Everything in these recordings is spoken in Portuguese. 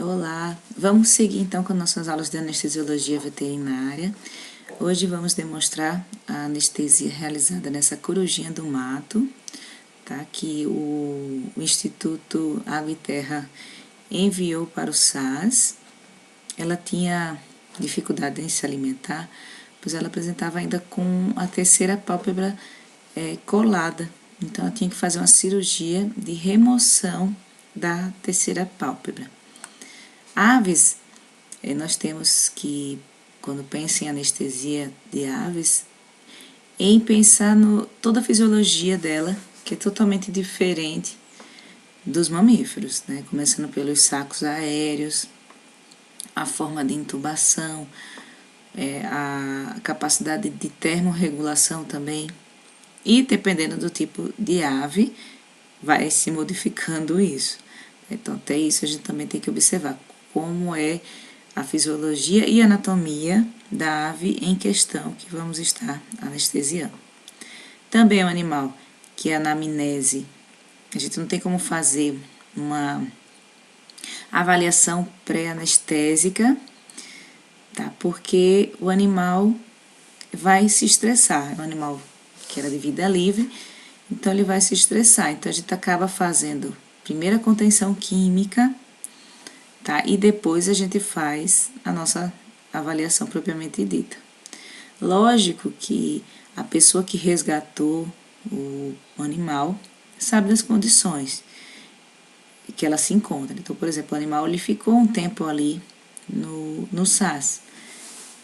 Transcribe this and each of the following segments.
Olá, vamos seguir então com nossas aulas de anestesiologia veterinária. Hoje vamos demonstrar a anestesia realizada nessa corujinha do mato, tá? Que o Instituto Água e Terra enviou para o SAS. Ela tinha dificuldade em se alimentar, pois ela apresentava ainda com a terceira pálpebra colada. Então, ela tinha que fazer uma cirurgia de remoção da terceira pálpebra. Aves, nós temos que, quando pensa em anestesia de aves, em pensar toda a fisiologia dela, que é totalmente diferente dos mamíferos, né? Começando pelos sacos aéreos, a forma de intubação, a capacidade de termorregulação também. E dependendo do tipo de ave, vai se modificando isso. Então, até isso a gente também tem que observar como é a fisiologia e anatomia da ave em questão que vamos estar anestesiando. Também é um animal que é anamnese. A gente não tem como fazer uma avaliação pré-anestésica, tá? Porque o animal vai se estressar. É um animal que era de vida livre, então ele vai se estressar. Então a gente acaba fazendo primeiro a contenção química, tá? E depois a gente faz a nossa avaliação propriamente dita. Lógico que a pessoa que resgatou o animal sabe das condições que ela se encontra. Então, por exemplo, o animal ele ficou um tempo ali no SAS.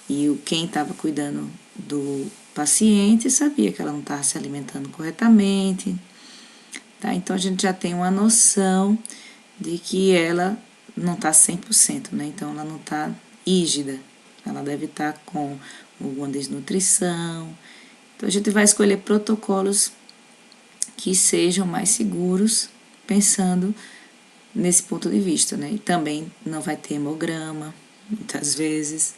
E quem estava cuidando do paciente sabia que ela não estava se alimentando corretamente, tá? Então, a gente já tem uma noção de que ela não está 100%, né? Então, ela não está rígida, ela deve estar com alguma desnutrição. Então, a gente vai escolher protocolos que sejam mais seguros, pensando nesse ponto de vista, né? E também não vai ter hemograma, muitas vezes,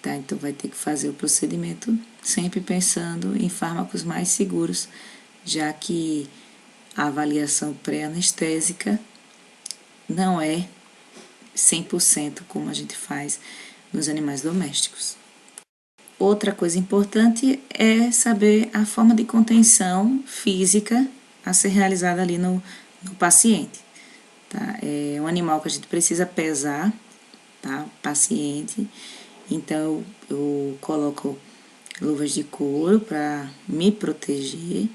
tá? Então, vai ter que fazer o procedimento sempre pensando em fármacos mais seguros, já que a avaliação pré-anestésica não é 100% como a gente faz nos animais domésticos. Outra coisa importante é saber a forma de contenção física a ser realizada ali no paciente. Tá? É um animal que a gente precisa pesar, tá? O paciente. Então, eu coloco luvas de couro para me proteger.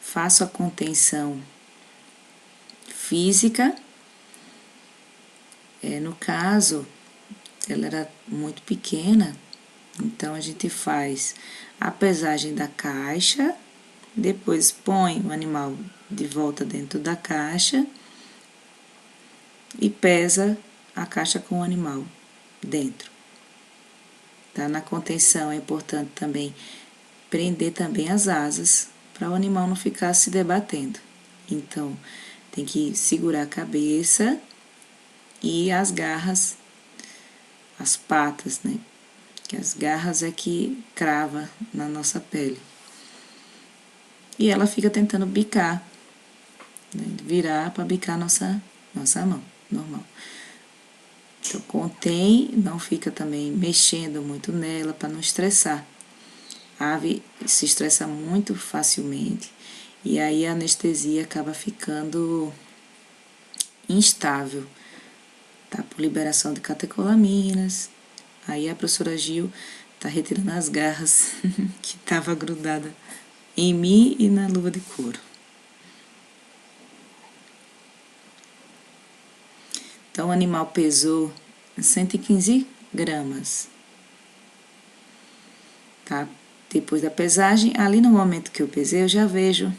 Faço a contenção física. No caso, ela era muito pequena, então a gente faz a pesagem da caixa, depois põe o animal de volta dentro da caixa e pesa a caixa com o animal dentro. Tá? Na contenção é importante também prender também as asas para o animal não ficar se debatendo. Então, tem que segurar a cabeça e as garras, as patas, né? Que as garras é que crava na nossa pele. E ela fica tentando bicar, né? Virar para bicar nossa mão, normal. Então, contém, não fica também mexendo muito nela para não estressar. A ave se estressa muito facilmente e aí a anestesia acaba ficando instável, tá? Por liberação de catecolaminas. Aí a professora Gil tá retirando as garras que tava grudada em mim e na luva de couro. Então o animal pesou 115 gramas, tá? Depois da pesagem, ali no momento que eu pesei, eu já vejo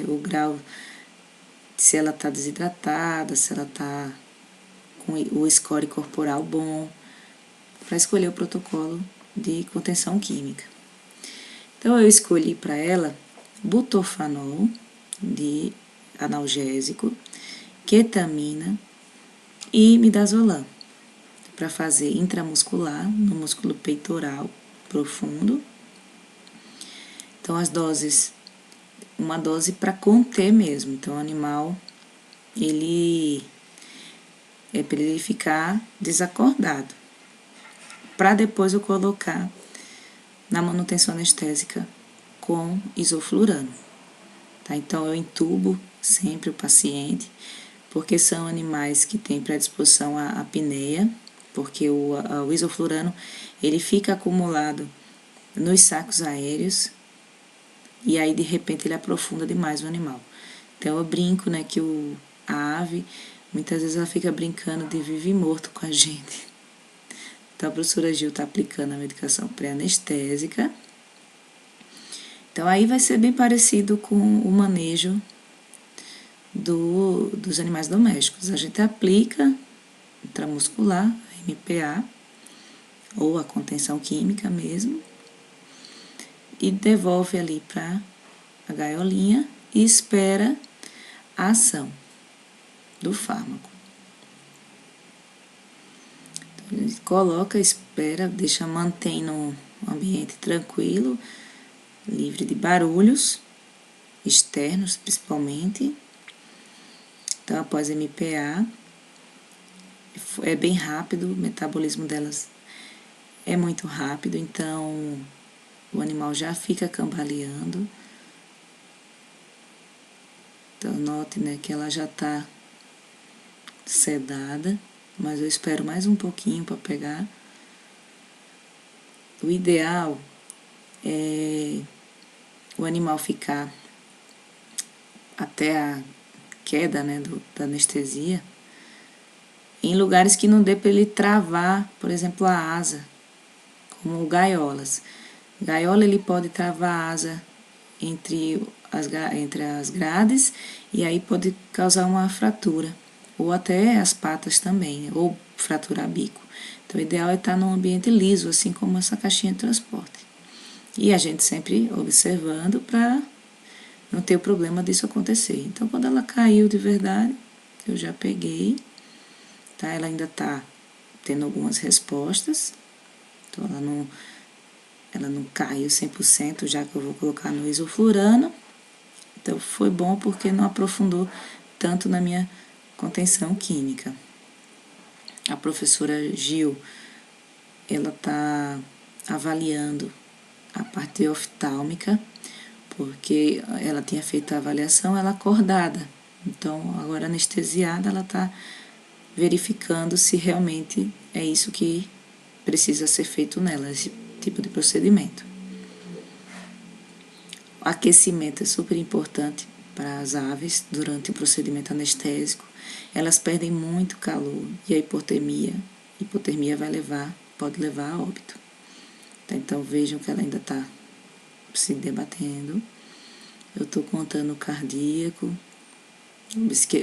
o grau, se ela tá desidratada, se ela tá com o score corporal bom, para escolher o protocolo de contenção química. Então, eu escolhi para ela butorfanol, de analgésico, ketamina e midazolam, para fazer intramuscular, no músculo peitoral profundo. Então, as doses, uma dose para conter mesmo. Então, o animal, ele é para ele ficar desacordado, para depois eu colocar na manutenção anestésica com isoflurano, tá? Então, eu entubo sempre o paciente, porque são animais que têm predisposição à apneia, porque o isoflurano, ele fica acumulado nos sacos aéreos, e aí, de repente, ele aprofunda demais o animal. Então, eu brinco, né, que a ave, muitas vezes ela fica brincando de vivo e morto com a gente. Então, a professora Gil está aplicando a medicação pré-anestésica. Então, aí vai ser bem parecido com o manejo dos animais domésticos. A gente aplica intramuscular, a MPA, ou a contenção química mesmo, e devolve ali para a gaiolinha e espera a ação do fármaco. Então, a gente coloca, espera, mantém no ambiente tranquilo, livre de barulhos externos, principalmente. Então, após MPA, é bem rápido, o metabolismo delas é muito rápido, então o animal já fica cambaleando. Então, note, né, que ela já está sedada, mas eu espero mais um pouquinho para pegar. O ideal é o animal ficar até a queda, né, da anestesia, em lugares que não dê para ele travar, por exemplo, a asa, como gaiolas. Gaiola, ele pode travar a asa entre as grades, e aí pode causar uma fratura, ou até as patas também, ou fraturar bico. Então, o ideal é estar num ambiente liso, assim como essa caixinha de transporte. E a gente sempre observando para não ter o problema disso acontecer. Então, quando ela caiu de verdade, eu já peguei, tá? Ela ainda tá tendo algumas respostas, então ela não caiu 100%, já que eu vou colocar no isoflurano. Então, foi bom porque não aprofundou tanto na minha contenção química. A professora Gil, ela tá avaliando a parte oftálmica, porque ela tinha feito a avaliação, ela acordada. Então, agora anestesiada, ela tá verificando se realmente é isso que precisa ser feito nela, esse tipo de procedimento. O aquecimento é super importante para as aves durante o procedimento anestésico. Elas perdem muito calor e a hipotermia pode levar a óbito. Então vejam que ela ainda está se debatendo. Eu estou contando o cardíaco,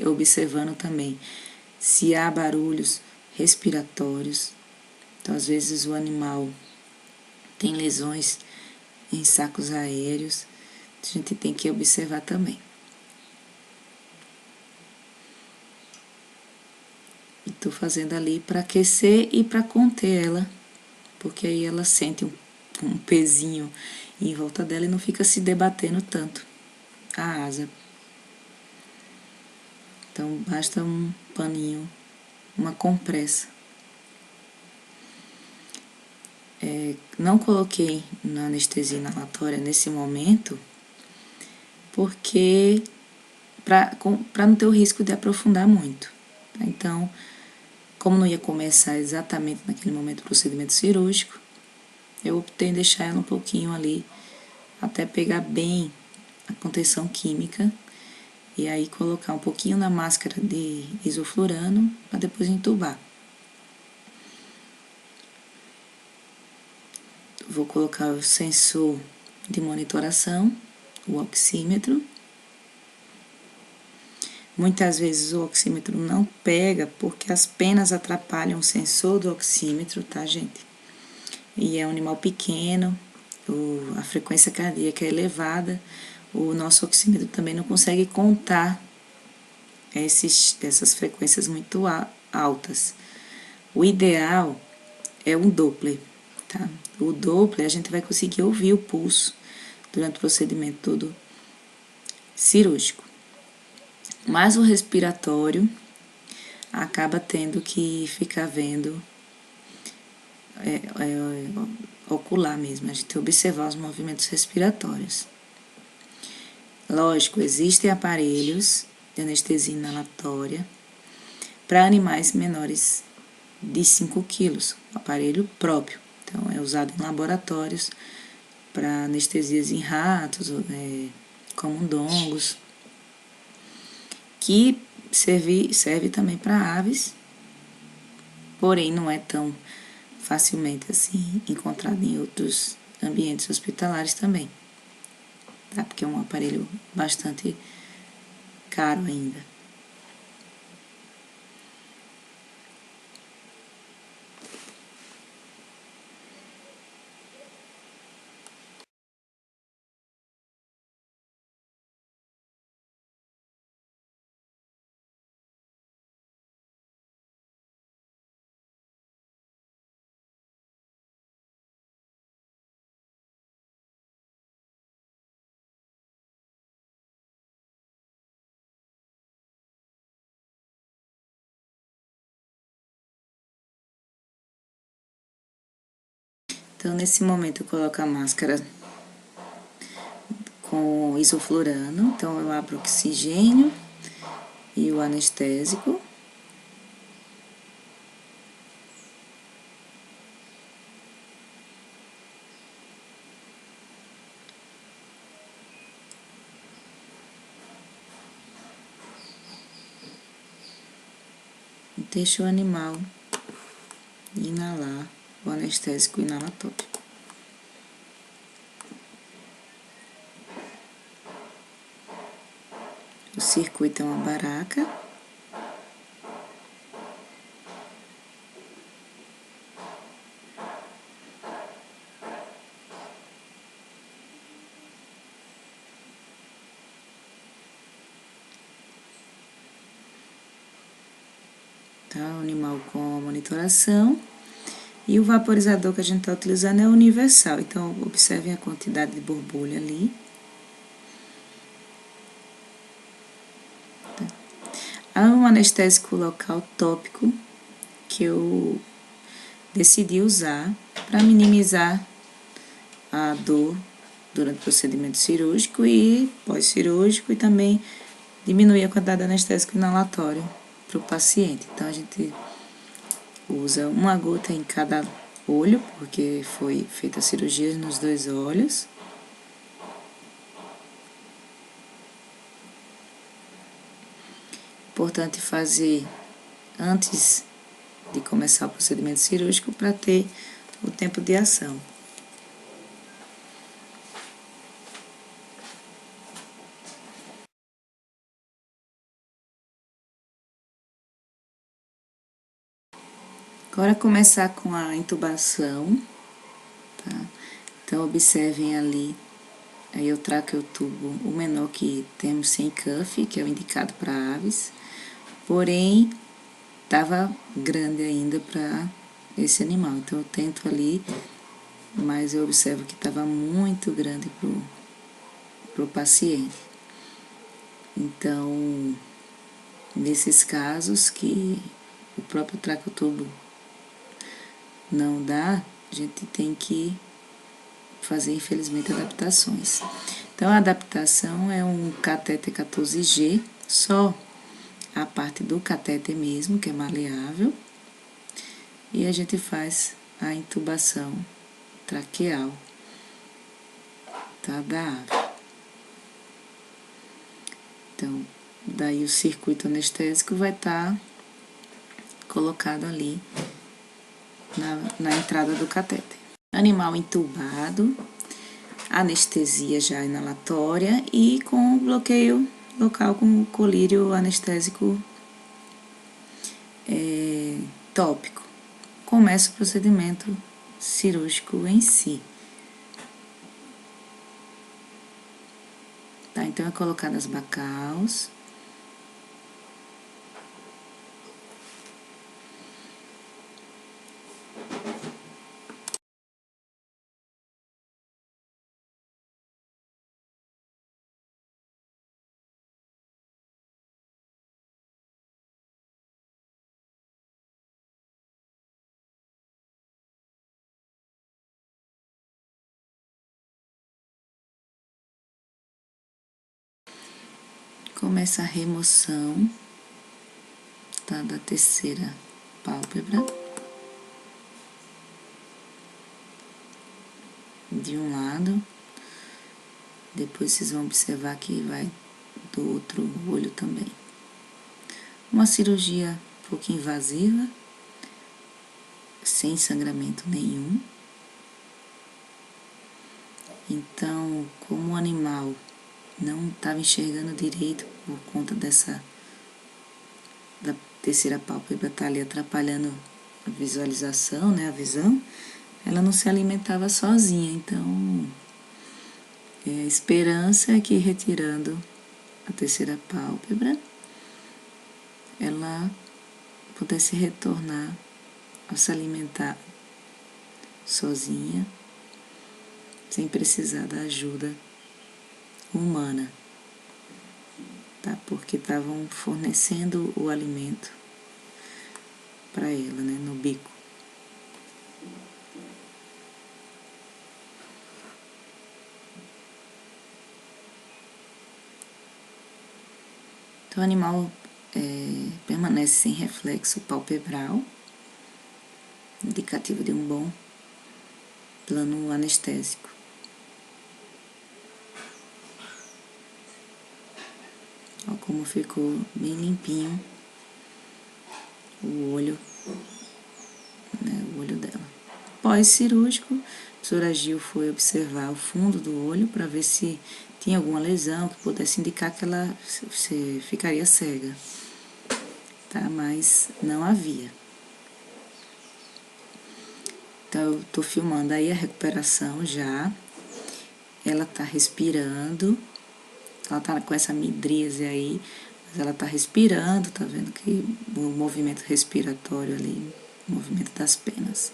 observando também se há barulhos respiratórios. Então, às vezes, o animal tem lesões em sacos aéreos, a gente tem que observar também. Estou fazendo ali para aquecer e para conter ela, porque aí ela sente um pezinho em volta dela e não fica se debatendo tanto a asa. Então, basta um paninho, uma compressa. Não coloquei na anestesia inalatória nesse momento, porque para não ter o risco de aprofundar muito. Tá? Então, como não ia começar exatamente naquele momento o procedimento cirúrgico, eu optei em deixar ela um pouquinho ali, até pegar bem a contenção química, e aí colocar um pouquinho na máscara de isoflurano, para depois entubar. Vou colocar o sensor de monitoração, o oxímetro. Muitas vezes o oxímetro não pega porque as penas atrapalham o sensor do oxímetro, tá, gente? E é um animal pequeno, a frequência cardíaca é elevada, o nosso oxímetro também não consegue contar essas frequências muito altas. O ideal é um Doppler, tá? O Doppler a gente vai conseguir ouvir o pulso durante o procedimento todo cirúrgico. Mas o respiratório, acaba tendo que ficar vendo ocular mesmo, a gente observar os movimentos respiratórios. Lógico, existem aparelhos de anestesia inalatória para animais menores de 5 quilos, aparelho próprio. Então, é usado em laboratórios para anestesias em ratos, camundongos, que serve também para aves, porém não é tão facilmente assim encontrado em outros ambientes hospitalares também, tá? Porque é um aparelho bastante caro ainda. Então, nesse momento, eu coloco a máscara com isoflurano. Então, eu abro o oxigênio e o anestésico. E deixo o animal inalar o anestésico inalatório. O circuito é uma baraca. Tá? O animal com a monitoração. E o vaporizador que a gente está utilizando é universal. Então, observem a quantidade de borbulha ali. Tá? Há um anestésico local tópico que eu decidi usar para minimizar a dor durante o procedimento cirúrgico e pós-cirúrgico e também diminuir a quantidade de anestésico inalatório para o paciente. Então, a gente usa uma gota em cada olho, porque foi feita a cirurgia nos 2 olhos. Importante fazer antes de começar o procedimento cirúrgico para ter o tempo de ação. Agora começar com a intubação, tá? Então observem ali, aí eu trago o tubo, o menor que temos sem cuff, que é o indicado para aves, porém estava grande ainda para esse animal, então eu tento ali, mas eu observo que estava muito grande pro paciente. Então, nesses casos que o próprio tracotubo não dá, a gente tem que fazer, infelizmente, adaptações. Então, a adaptação é um catéter 14G, só a parte do catéter mesmo, que é maleável, e a gente faz a intubação traqueal, tá, da ave. Então, daí o circuito anestésico vai estar colocado ali na entrada do catéter. Animal entubado, anestesia já inalatória e com bloqueio local com colírio anestésico tópico. Começa o procedimento cirúrgico em si. Tá? Então, é colocado as bacaus. começa a remoção, tá, da terceira pálpebra. De um lado, depois vocês vão observar que vai do outro olho também. Uma cirurgia um pouquinho invasiva, sem sangramento nenhum. Então, como o animal não estava enxergando direito por conta da terceira pálpebra estar ali atrapalhando a visualização, né, a visão, ela não se alimentava sozinha. Então, a esperança é que retirando a terceira pálpebra, ela pudesse retornar a se alimentar sozinha, sem precisar da ajuda humana, tá? Porque estavam fornecendo o alimento para ela, né, no bico. Então, o animal permanece sem reflexo palpebral, indicativo de um bom plano anestésico. Olha como ficou bem limpinho o olho, né, o olho dela. Pós-cirúrgico, a professora Gil foi observar o fundo do olho para ver se tinha alguma lesão que pudesse indicar que ela ficaria cega, tá? Mas não havia. Então, eu tô filmando aí a recuperação já. Ela tá respirando, ela tá com essa midríase aí, mas ela tá respirando, tá vendo que o movimento respiratório ali, o movimento das penas.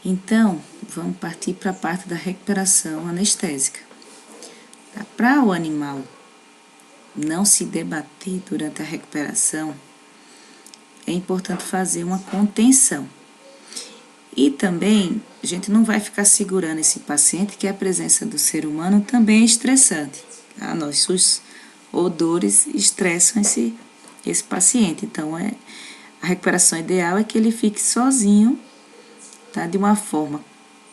Então, vamos partir para a parte da recuperação anestésica. Tá? Para o animal não se debater durante a recuperação, é importante fazer uma contenção. E também, a gente não vai ficar segurando esse paciente, que a presença do ser humano também é estressante. Tá? Nossos odores estressam esse paciente. Então, a recuperação ideal é que ele fique sozinho, tá? De uma forma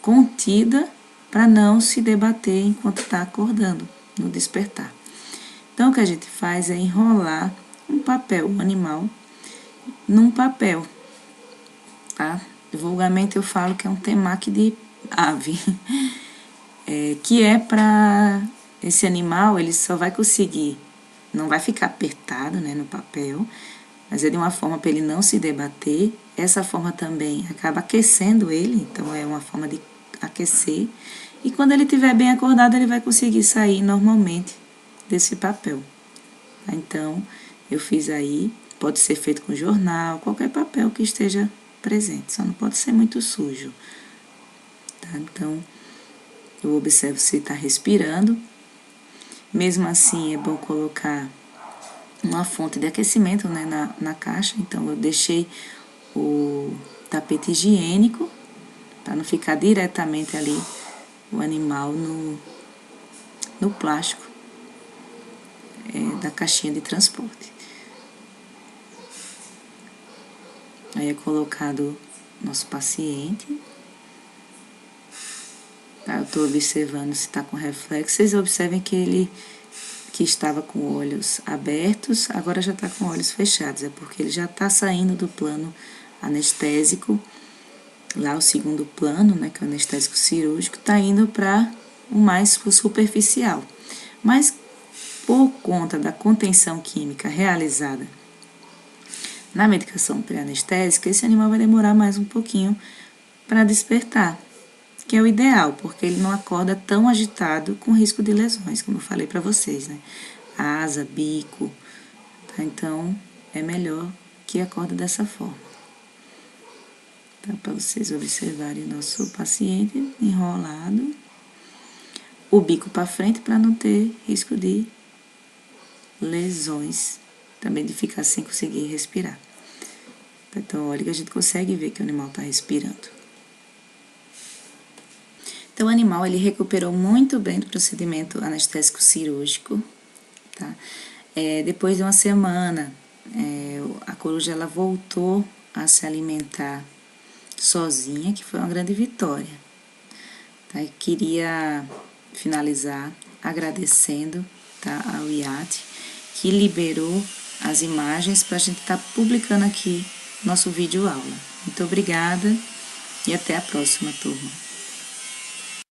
contida, para não se debater enquanto está acordando, no despertar. Então, o que a gente faz é enrolar um papel animal num papel, tá? Vulgarmente eu falo que é um temaki de ave, que é para esse animal, ele só vai conseguir, não vai ficar apertado, né, no papel, mas é de uma forma para ele não se debater. Essa forma também acaba aquecendo ele, então é uma forma de aquecer. E quando ele estiver bem acordado, ele vai conseguir sair normalmente desse papel. Tá? Então, eu fiz aí, pode ser feito com jornal, qualquer papel que esteja presente, só não pode ser muito sujo. Tá? Então, eu observo se está respirando. Mesmo assim, é bom colocar uma fonte de aquecimento, né, na caixa. Então, eu deixei o tapete higiênico para não ficar diretamente ali o animal no plástico da caixinha de transporte. Aí é colocado nosso paciente. Tá, eu estou observando se está com reflexo. Vocês observem que ele que estava com olhos abertos, agora já está com olhos fechados. É porque ele já está saindo do plano anestésico. Lá o segundo plano, né, que é o anestésico cirúrgico, está indo para o mais superficial. Mas por conta da contenção química realizada na medicação pré-anestésica, esse animal vai demorar mais um pouquinho para despertar, que é o ideal, porque ele não acorda tão agitado com risco de lesões, como eu falei para vocês, né? Asa, bico, tá? Então, é melhor que acorda dessa forma. Tá? Para vocês observarem o nosso paciente enrolado, o bico para frente para não ter risco de lesões, também de ficar sem conseguir respirar. Então, olha que a gente consegue ver que o animal está respirando. Então, o animal, ele recuperou muito bem do procedimento anestésico cirúrgico, tá? Depois de uma semana, a coruja, ela voltou a se alimentar sozinha, que foi uma grande vitória. Tá? E queria finalizar agradecendo, tá, ao IAT, que liberou as imagens para a gente estar publicando aqui nosso vídeo aula. Muito obrigada e até a próxima, turma.